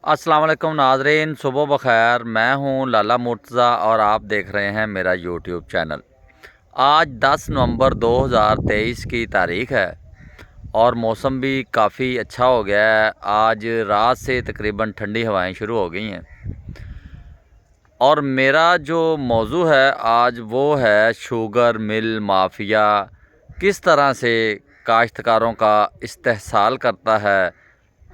अस्सलाम वालेकुम नाज़रीन, सुबह बखैर। मैं हूं लाला मुर्तज़ा और आप देख रहे हैं मेरा यूट्यूब चैनल। आज 10 नवंबर 2023 की तारीख़ है और मौसम भी काफ़ी अच्छा हो गया है। आज रात से तकरीबन ठंडी हवाएं शुरू हो गई हैं और मेरा जो मौजू है आज वो है शुगर मिल माफिया किस तरह से काश्तकारों का इस्तेहसाल करता है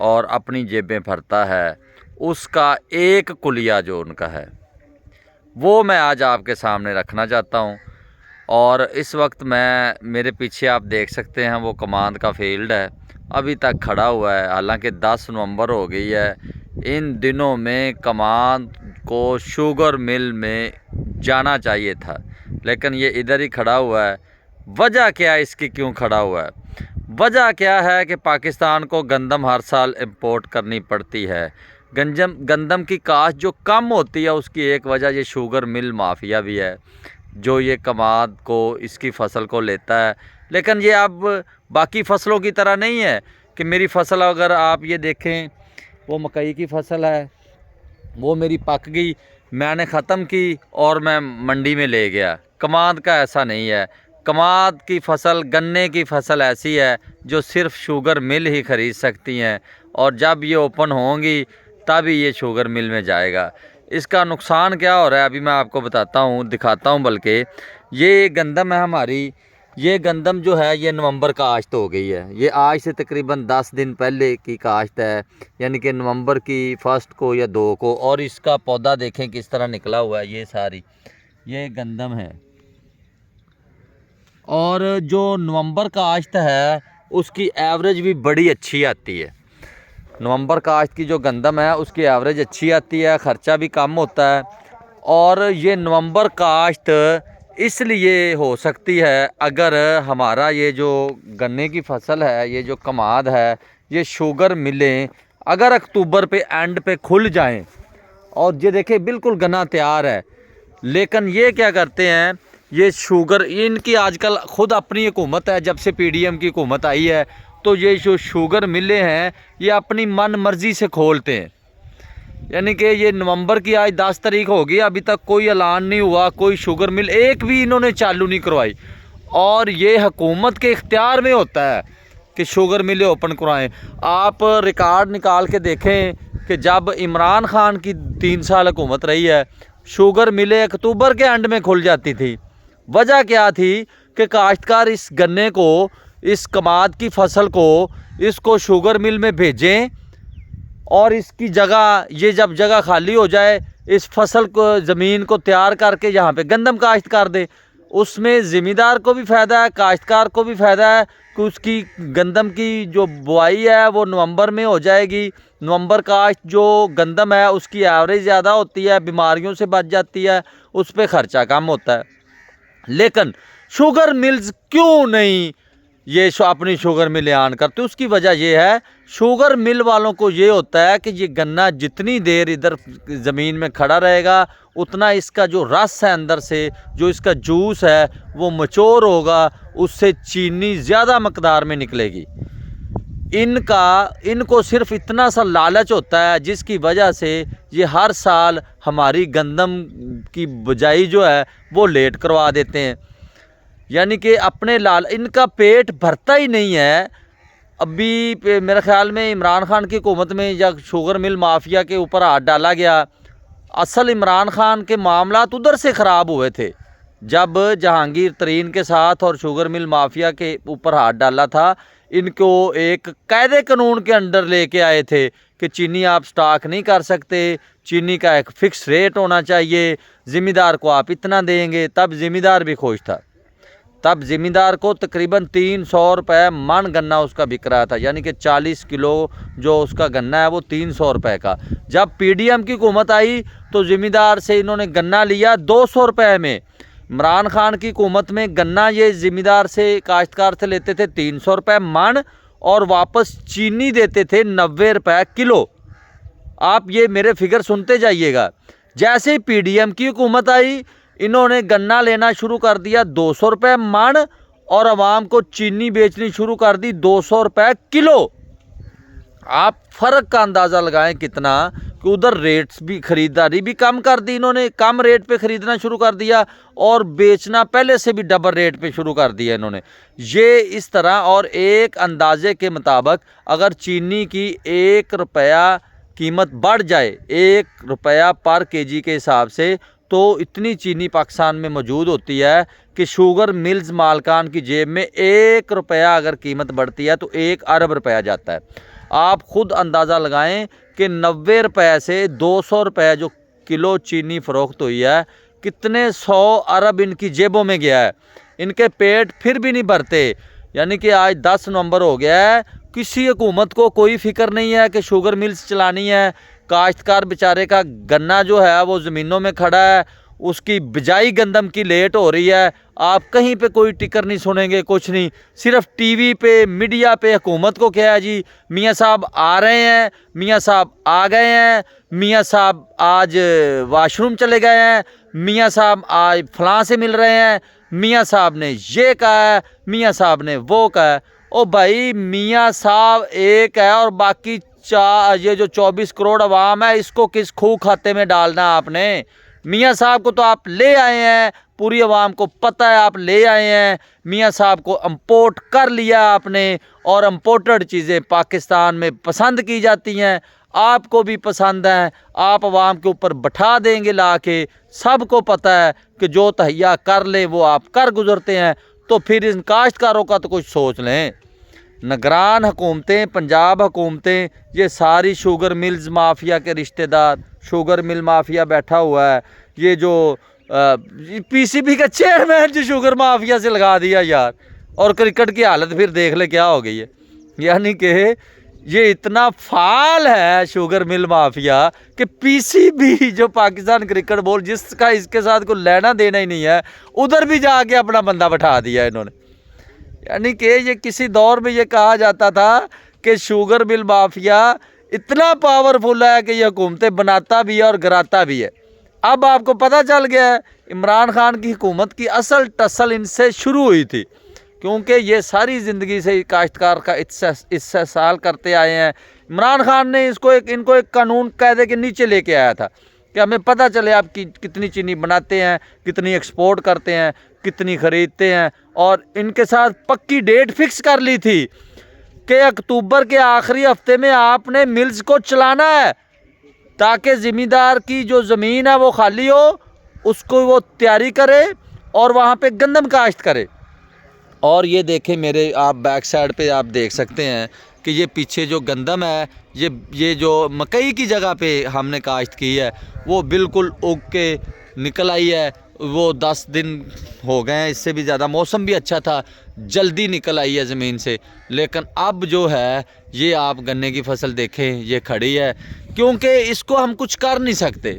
और अपनी जेबें भरता है। उसका एक कुलिया जो उनका है वो मैं आज आपके सामने रखना चाहता हूँ। और इस वक्त मेरे पीछे आप देख सकते हैं वो कमांद का फील्ड है, अभी तक खड़ा हुआ है। हालांकि 10 नवंबर हो गई है। इन दिनों में कमांद को शुगर मिल में जाना चाहिए था, लेकिन ये इधर ही खड़ा हुआ है। वजह क्या है इसकी, क्यों खड़ा हुआ है? वजह क्या है कि पाकिस्तान को गंदम हर साल इंपोर्ट करनी पड़ती है। गंदम की काश्त जो कम होती है उसकी एक वजह ये शुगर मिल माफिया भी है, जो ये कमाद को इसकी फ़सल को लेता है। लेकिन ये अब बाकी फ़सलों की तरह नहीं है कि मेरी फ़सल, अगर आप ये देखें वो मकई की फ़सल है, वो मेरी पक गई, मैंने ख़त्म की और मैं मंडी में ले गया। कमाद का ऐसा नहीं है। कमाद की फ़सल, गन्ने की फ़सल ऐसी है जो सिर्फ़ शुगर मिल ही ख़रीद सकती हैं, और जब ये ओपन होंगी तभी ये शुगर मिल में जाएगा। इसका नुकसान क्या हो रहा है अभी मैं आपको बताता हूँ, दिखाता हूँ। बल्कि ये गंदम है हमारी, ये गंदम जो है ये नवंबर काश्त हो गई है। ये आज से तकरीबन 10 दिन पहले की काश्त है, यानी कि नवंबर की 1 को या 2 को। और इसका पौधा देखें किस तरह निकला हुआ है। ये सारी ये गंदम है, और जो नवंबर काश्त है उसकी एवरेज भी बड़ी अच्छी आती है। नवंबर काश्त की जो गंदम है उसकी एवरेज अच्छी आती है, ख़र्चा भी कम होता है। और ये नवंबर काश्त इसलिए हो सकती है अगर हमारा ये जो गन्ने की फ़सल है, ये जो कमाद है, ये शुगर मिलें अगर अक्टूबर पे एंड पे खुल जाएं। और ये देखें बिल्कुल गन्ना तैयार है, लेकिन ये क्या करते हैं, ये शुगर, इनकी आजकल ख़ुद अपनी हुकूमत है। जब से पीडीएम की हुकूमत आई है तो ये जो शुगर मिलें हैं ये अपनी मन मर्ज़ी से खोलते हैं। यानी कि ये नवंबर की आज 10 तारीख होगी, अभी तक कोई ऐलान नहीं हुआ, कोई शुगर मिल एक भी इन्होंने चालू नहीं करवाई। और ये हुकूमत के इख्तियार में होता है कि शुगर मिलें ओपन करवाएं। आप रिकॉर्ड निकाल के देखें कि जब इमरान खान की 3 साल हुकूमत रही है, शुगर मिलें अक्टूबर के एंड में खुल जाती थी। वजह क्या थी कि काश्तकार इस गन्ने को, इस कमाद की फ़सल को, इसको शुगर मिल में भेजें और इसकी जगह, ये जब जगह खाली हो जाए, इस फसल को, ज़मीन को तैयार करके यहाँ पे गंदम काश्त कर दे। उसमें ज़मींदार को भी फ़ायदा है, काश्तकार को भी फ़ायदा है कि उसकी गंदम की जो बुआई है वो नवंबर में हो जाएगी। नवंबर काश्त जो गंदम है उसकी एवरेज ज़्यादा होती है, बीमारियों से बच जाती है, उस पर ख़र्चा कम होता है। लेकिन शुगर मिल्स क्यों नहीं ये अपनी शुगर मिल ऑन करते? उसकी वजह यह है, शुगर मिल वालों को ये होता है कि ये गन्ना जितनी देर इधर ज़मीन में खड़ा रहेगा उतना इसका जो रस है अंदर से, जो इसका जूस है वो मचोर होगा, उससे चीनी ज़्यादा मकदार में निकलेगी। इनको सिर्फ इतना सा लालच होता है जिसकी वजह से ये हर साल हमारी गंदम की बुझाई जो है वो लेट करवा देते हैं। यानी कि अपने इनका पेट भरता ही नहीं है। अभी मेरे ख्याल में इमरान खान की हुकूमत में या शुगर मिल माफिया के ऊपर हाथ डाला गया। असल इमरान खान के मामलात उधर से ख़राब हुए थे जब जहांगीर तरीन के साथ और शुगर मिल माफिया के ऊपर हाथ डाला था। इनको एक कायदे कानून के अंडर लेके आए थे कि चीनी आप स्टॉक नहीं कर सकते, चीनी का एक फ़िक्स रेट होना चाहिए, ज़िम्मेदार को आप इतना देंगे। तब ज़िम्मेदार भी खुश था। तब ज़िम्मेदार को तकरीबन 300 रुपये मन गन्ना उसका बिक रहा था, यानी कि 40 किलो जो उसका गन्ना है वो 300 रुपये का। जब पीडीएम की हुकूमत आई तो ज़िम्मेदार से इन्होंने गन्ना लिया 200 रुपये में। इमरान खान की हुकूमत में गन्ना ये ज़िम्मेदार से, काश्तकार से लेते थे 300 रुपये मन और वापस चीनी देते थे 90 रुपये किलो। आप ये मेरे फिगर सुनते जाइएगा। जैसे ही पीडीएम की हुकूमत आई इन्होंने गन्ना लेना शुरू कर दिया 200 रुपये मन और आवाम को चीनी बेचनी शुरू कर दी 200 रुपये किलो। आप फ़र्क का अंदाज़ा लगाएं कितना कि उधर रेट्स भी, ख़रीदारी भी कम कर दी इन्होंने, कम रेट पे ख़रीदना शुरू कर दिया और बेचना पहले से भी डबल रेट पे शुरू कर दिया इन्होंने। ये इस तरह, और एक अंदाजे के मुताबिक अगर चीनी की 1 रुपया कीमत बढ़ जाए, 1 रुपया पर केजी के हिसाब से, तो इतनी चीनी पाकिस्तान में मौजूद होती है कि शुगर मिल्स मालकान की जेब में 1 रुपया अगर कीमत बढ़ती है तो 1 अरब रुपया जाता है। आप खुद अंदाज़ा लगाएं कि 90 रुपये से 200 रुपये जो किलो चीनी फ़रोख्त हुई है, कितने 100 अरब इनकी जेबों में गया है। इनके पेट फिर भी नहीं भरते। यानी कि आज 10 नवंबर हो गया है, किसी हुकूमत को कोई फिक्र नहीं है कि शुगर मिल्स चलानी है। काश्तकार बेचारे का गन्ना जो है वो ज़मीनों में खड़ा है, उसकी बिजाई गंदम की लेट हो रही है। आप कहीं पे कोई टिकर नहीं सुनेंगे, कुछ नहीं। सिर्फ टीवी पे, मीडिया पे हुकूमत को क्या है जी, मियाँ साहब आ रहे हैं, मियाँ साहब आ गए हैं, मियाँ साहब आज वाशरूम चले गए हैं, मियाँ साहब आज फलां से मिल रहे हैं, मियाँ साहब ने ये कहा है, मियाँ साहब ने वो कहा है। ओ भाई, मियाँ साहब एक है और बाकी ये जो 24 करोड़ अवाम है, इसको किस खूह खाते में डालना आपने। मियाँ साहब को तो आप ले आए हैं, पूरी आवाम को पता है आप ले आए हैं। मियाँ साहब को इंपोर्ट कर लिया आपने, और इंपोर्टेड चीज़ें पाकिस्तान में पसंद की जाती हैं, आपको भी पसंद है। आप आवाम के ऊपर बैठा देंगे ला के, सबको पता है कि जो तहैया कर ले वो आप कर गुजरते हैं। तो फिर इन काश्तकारों का तो कुछ सोच लें। निगरान हुकूमतें, पंजाब हुकूमतें, ये सारी शुगर मिल्स माफिया के रिश्तेदार, शुगर मिल माफिया बैठा हुआ है। ये जो पीसीबी का चेयरमैन जो शुगर माफिया से लगा दिया यार, और क्रिकेट की हालत फिर देख ले क्या हो गई है। यानी कि ये इतना फाल है शुगर मिल माफिया कि पीसीबी जो पाकिस्तान क्रिकेट बोर्ड, जिसका इसके साथ कोई लेना देना ही नहीं है, उधर भी जाके अपना बंदा बैठा दिया इन्होंने। यानी कि ये किसी दौर में ये कहा जाता था कि शुगर मिल माफिया इतना पावरफुल है कि ये हुकूमतें बनाता भी है और गिराता भी है। अब आपको पता चल गया है, इमरान खान की हुकूमत की असल टसल इनसे शुरू हुई थी, क्योंकि ये सारी ज़िंदगी से काश्तकार का इस्तेसाल करते आए हैं। इमरान खान ने इनको एक कानून कायदे के नीचे लेके आया था कि हमें पता चले आप कितनी चीनी बनाते हैं, कितनी एक्सपोर्ट करते हैं, कितनी ख़रीदते हैं। और इनके साथ पक्की डेट फिक्स कर ली थी कि अक्टूबर के आखिरी हफ्ते में आपने मिल्स को चलाना है, ताकि ज़मींदार की जो ज़मीन है वो खाली हो, उसको वो तैयारी करे और वहाँ पे गंदम काश्त करे। और ये देखें मेरे, आप बैक साइड पे आप देख सकते हैं कि ये पीछे जो गंदम है, ये जो मकई की जगह पे हमने काश्त की है, वो बिल्कुल उग के निकल आई है। वो 10 दिन हो गए हैं, इससे भी ज़्यादा। मौसम भी अच्छा था, जल्दी निकल आई है ज़मीन से। लेकिन अब जो है, ये आप गन्ने की फसल देखें, ये खड़ी है, क्योंकि इसको हम कुछ कर नहीं सकते।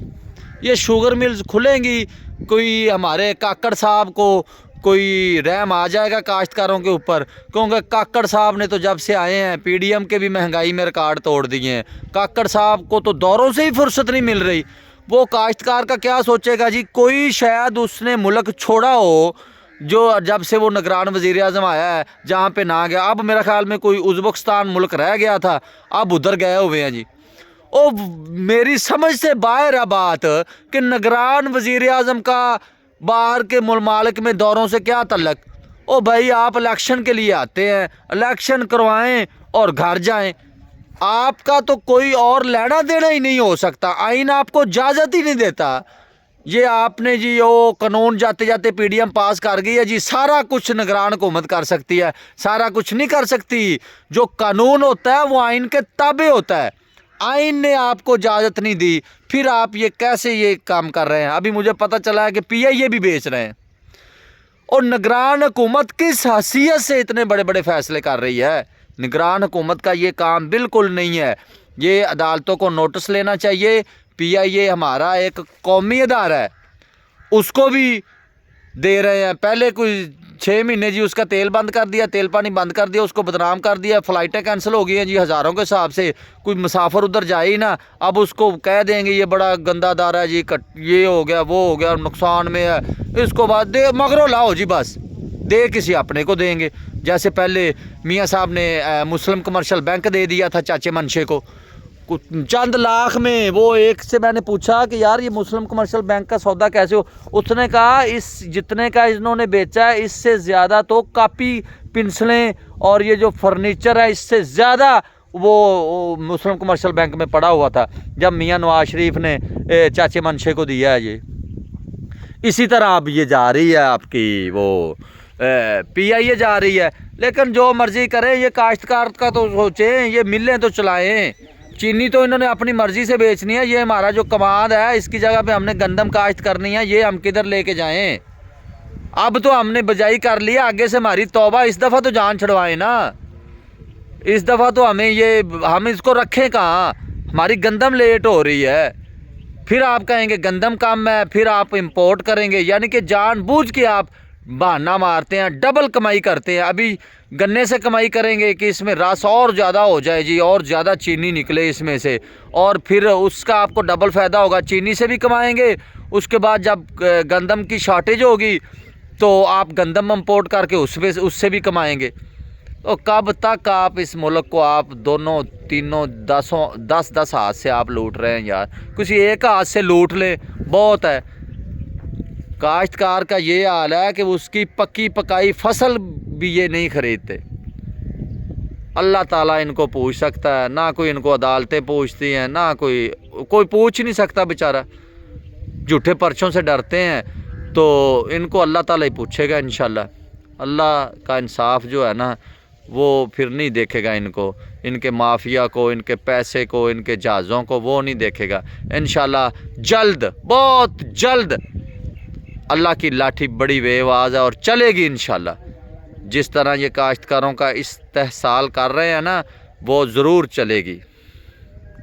ये शुगर मिल्स खुलेंगी, कोई हमारे काकड़ साहब को कोई रहम आ जाएगा काश्तकारों के ऊपर, क्योंकि काकड़ साहब ने तो जब से आए हैं पीडीएम के भी महंगाई में रिकॉर्ड तोड़ दिए हैं। काकड़ साहब को तो दौरों से ही फुर्सत नहीं मिल रही। वो काश्तकार का क्या सोचेगा जी। कोई शायद उसने मुल्क छोड़ा हो जो जब से वो निगरान वज़ीर आज़म आया है, जहाँ पे ना गया। अब मेरा ख्याल में कोई उज़्बेकिस्तान मुल्क रह गया था, अब उधर गए हुए हैं जी। ओ, मेरी समझ से बाहर है बात कि निगरान वज़ीर आज़म का बाहर के मुल्क में दौरों से क्या तल्लक। ओ भाई, आप इलेक्शन के लिए आते हैं, इलेक्शन करवाएं और घर जाएं। आपका तो कोई और लेना देना ही नहीं हो सकता, आइन आपको इजाज़त ही नहीं देता। ये आपने जी वो कानून जाते जाते पीडीएम पास कर गई है जी, सारा कुछ निगरान हुकूमत कर सकती है, सारा कुछ नहीं कर सकती। जो कानून होता है वो आइन के ताबे होता है। आइन ने आपको इजाज़त नहीं दी, फिर आप ये कैसे ये काम कर रहे हैं। अभी मुझे पता चला है कि पीआईए भी बेच रहे हैं। और निगरान हुकूमत किस हैसियत से इतने बड़े बड़े फैसले कर रही है। निगरान हुकूमत का ये काम बिल्कुल नहीं है। ये अदालतों को नोटिस लेना चाहिए। पीआईए हमारा एक कौमी अदारा है, उसको भी दे रहे हैं। पहले कोई 6 महीने जी उसका तेल बंद कर दिया, तेल पानी बंद कर दिया, उसको बदनाम कर दिया, फ़्लाइटें कैंसिल हो गई हैं जी हज़ारों के हिसाब से। कोई मुसाफिर उधर जाए ही ना। अब उसको कह देंगे ये बड़ा गंदा अदारा है जी, ये हो गया वो हो गया, नुकसान में है, इसको बाद दे मगरों लाओ जी, बस दे किसी अपने को देंगे। जैसे पहले मियाँ साहब ने मुस्लिम कमर्शियल बैंक दे दिया था चाचे मनशे को चंद लाख में। वो एक से मैंने पूछा कि यार ये मुस्लिम कमर्शियल बैंक का सौदा कैसे हो, उसने कहा इस जितने का इन्होंने बेचा है इससे ज़्यादा तो कापी पेंसिलें और ये जो फर्नीचर है इससे ज़्यादा वो मुस्लिम कमर्शियल बैंक में पड़ा हुआ था जब मियाँ नवाज शरीफ ने चाचे मनशे को दिया है। ये इसी तरह अब ये जा रही है आपकी वो PIA जा रही है। लेकिन जो मर्जी करें, ये काश्तकार का तो सोचें, ये मिलें तो चलाएं। चीनी तो इन्होंने अपनी मर्जी से बेचनी है, ये हमारा जो कमाद है इसकी जगह पे हमने गंदम काश्त करनी है, ये हम किधर लेके जाएं। अब तो हमने बजाई कर लिया, आगे से हमारी तौबा, इस दफ़ा तो जान छुड़वाएं ना। इस दफ़ा तो हम इसको रखें कहाँ, हमारी गंदम लेट हो रही है। फिर आप कहेंगे गंदम कम है, फिर आप इंपोर्ट करेंगे, यानी कि जानबूझ के आप बहाना मारते हैं, डबल कमाई करते हैं। अभी गन्ने से कमाई करेंगे कि इसमें रस और ज़्यादा हो जाए जी, और ज़्यादा चीनी निकले इसमें से, और फिर उसका आपको डबल फ़ायदा होगा, चीनी से भी कमाएंगे। उसके बाद जब गंदम की शॉर्टेज होगी तो आप गंदम इंपोर्ट करके उससे भी कमाएंगे। तो कब तक आप इस मुल्क को आप दोनों तीनों 10 हाथ से आप लूट रहे हैं यार। किसी एक हाथ से लूट ले बहुत है। काश्तकार का ये हाल है कि उसकी पक्की पकाई फसल भी ये नहीं खरीदते। अल्लाह ताला इनको पूछ सकता है, ना कोई इनको अदालतें पूछती हैं, ना कोई पूछ नहीं सकता बेचारा। झूठे पर्चों से डरते हैं तो इनको अल्लाह ताला ही पूछेगा इंशाल्लाह। अल्लाह का इंसाफ जो है ना वो फिर नहीं देखेगा इनको, इनके माफिया को, इनके पैसे को, इनके जहाज़ों को वो नहीं देखेगा। इंशाल्लाह जल्द, बहुत जल्द अल्लाह की लाठी बड़ी बेआवाज़ है और चलेगी इंशाल्लाह। जिस तरह ये काश्तकारों का इस्तेहसाल कर रहे हैं ना वो ज़रूर चलेगी।